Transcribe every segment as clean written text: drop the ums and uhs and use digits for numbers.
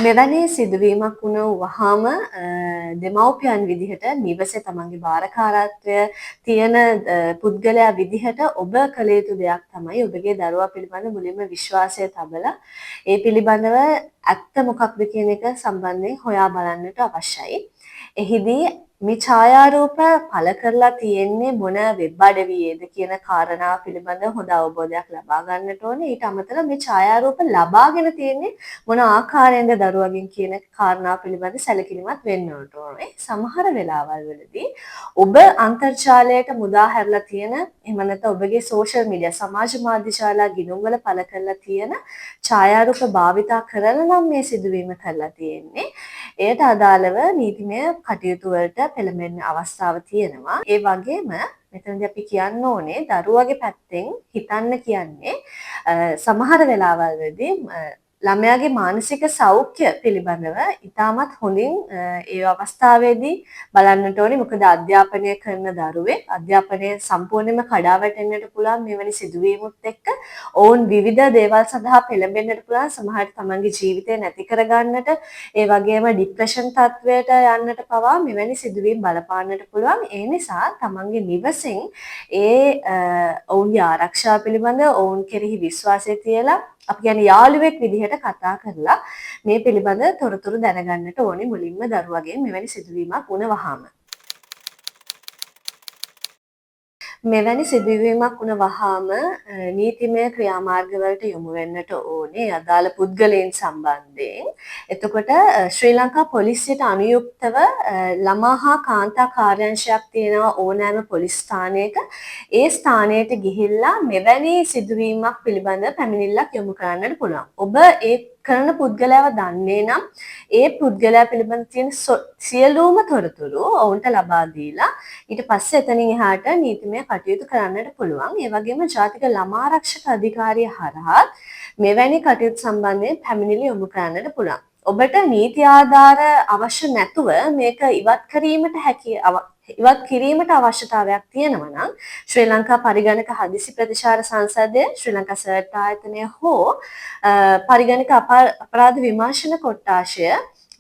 මෙවැනි සිදුවීමක් වුණ වහාම දෙමව්පියන් විදිහට නිවසේ තමන්ගේ භාරකාරත්වය තියෙන පුද්ගලයා විදිහට ඔබ කළ යුතු දෙයක් තමයි ඔබගේ දරුවා පිළිබඳ මුලින්ම විශ්වාසය තබලා ඒ පිළිබඳව ඇත්ත මොකක්ද කියන එක සම්බන්ධයෙන් හොයා බලන්නට අවශ්‍යයි. එහිදී මේ ඡායාරූප පළ කරලා තියෙන්නේ මොන වෙබ් අඩවියේද කියන කාරණාව පිළිබඳ හොඳ අවබෝධයක් ලබා ගන්නට ඕනේ. ඊට අමතරව මේ ඡායාරූප ලබාගෙන තියෙන්නේ මොන ආකාරයෙන්ද දරුවගෙන් කියන කාරණාව පිළිබඳ සැලකිලිමත් වෙන්න ඕනේ. සමහර වෙලාවල් වලදී ඔබ අන්තර්ජාලයට මුදා හැරලා තියෙන එහෙම නැත්නම් ඔබගේ සෝෂල් මීඩියා සමාජ මාධ්‍ය ශාලා ගිණුම් වල පළ කරලා තියෙන ඡායාරූප භාවිතා කරලා නම් මේ සිදුවීම කරලා තියෙන්නේ. එයට අදාළව නීතිමය කටයුතු වලට පෙළඹෙන්න අවස්ථාව තියෙනවා. ඒ වගේම මෙතනදී අපි කියන්න ඕනේ දරුවගේ පැත්තෙන් හිතන්න කියන්නේ සමහර වෙලාවල් වලදී ළමයාගේ මානසික සෞඛ්‍ය පිළිබඳව ඉතාමත් හොඳින් ඒ අවස්ථාවේදී බලන්නට ඕනේ. මොකද අධ්‍යාපනය කරන දරුවෙක් අධ්‍යාපනය සම්පූර්ණයෙන්ම කඩා වැටෙන්නට පුළුවන් මෙවැනි සිදුවීමුත් එක්ක ඔවුන් විවිධ දේවල් සඳහා පෙළඹෙන්නට පුළුවන්. සමහරට තමන්ගේ ජීවිතය නැති කරගන්නට ඒ වගේම ડિප්‍රෙෂන් තත්වයට යන්නට පවා මෙවැනි සිදුවීම් බලපාන්නට පුළුවන්. ඒ නිසා තමන්ගේ නිවසෙන් ඔවුන්ගේ ආරක්ෂාව පිළිබඳ ඔවුන් කෙරෙහි විශ්වාසය තියලා අපි කියන්නේ යාළුවෙක් විදිහට කතා කරලා මේ පිළිබඳ තොරතුරු දැනගන්නට ඕනේ මුලින්ම දරුවගෙන් මෙවැනි සිදුවීමක් වුණ වහාම. මෙවැනි සිදුවීමක් වුණ වහාම නීතිමය ක්‍රියාමාර්ගවලට යොමු වෙන්නට ඕනේ අදාළ පුද්ගලයන් සම්බන්ධයෙන්. එතකොට ශ්‍රී ලංකා පොලිසියට අනුයුක්තව ළමා හා කාන්තා කාර්යාංශයක් තියෙනවා ඕනෑම පොලිස් ස්ථානයක. ඒ ස්ථානයට ගිහිල්ලා මෙවැනි සිදුවීමක් පිළිබඳ පැමිණිල්ලක් යොමු කරන්නට පුළුවන්. ඔබ ඒ කරන පුද්ගලයාව දන්නේ නම් ඒ පුද්ගලයා පිළිබඳ තියෙන සියලුම තොරතුරු ඔවුන්ට ලබා දීලා ඊට පස්සේ එතනින් එහාට නීතිමය කටයුතු කරන්නට පුළුවන්. ඒ වගේම ජාතික ළමා ආරක්ෂක අධිකාරිය හරහා මෙවැනි කටයුතු සම්බන්ධයෙන් පැමිණිලි යොමු කරන්නට පුළුවන්. ඔබට නීති ආධාර අවශ්‍ය නැතුව මේක ඉවත් කිරීමට අවශ්‍යතාවයක් තියෙනවා නම් ශ්‍රී ලංකා පරිගණක හදිසි ප්‍රතිචාර සංසදය ශ්‍රී ලංකා සර්ට් ආයතනය හෝ පරිගණක අපරාධ විමර්ශන කොට්ටාශය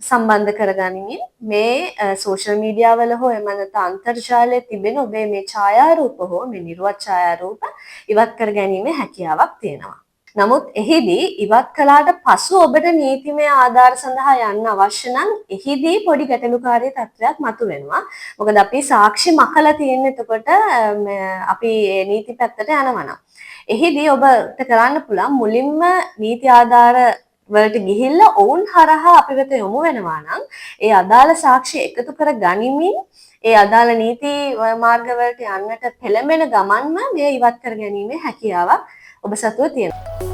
සම්බන්ධ කරගනිමින් මේ සෝෂල් මීඩියා වල හෝ එම නැත්නම් අන්තර්ජාලයේ තිබෙන ඔබේ මේ ඡායාරූප හෝ මේ නිර්වත් ඡායාරූප ඉවත් කර ගැනීමේ හැකියාවක් තියෙනවා. නමුත් එහිදී ඉවත් කළාට පසු ඔබට නීතිමය ආධාර සඳහා යන්න අවශ්‍ය නම් එහිදී පොඩි ගැටලුකාරී තත්ත්වයක් මතුවෙනවා. මොකද අපි සාක්ෂි මකලා තියෙන එතකොට අපි නීති පැත්තට යනවා නම්. එහිදී ඔබට කරන්න පුළුවන් මුලින්ම නීති ආධාර වලට ගිහිල්ලා ඔවුන් හරහා අපි වෙත යොමු වෙනවා නම් ඒ අදාළ සාක්ෂි එකතු කර ගනිමින් ඒ අදාළ නීති මාර්ග වලට යන්නට පෙළඹෙන ගමන්ම මේ ඉවත් කර ගැනීමේ හැකියාවක් ඔබ සතුව තියෙනවා.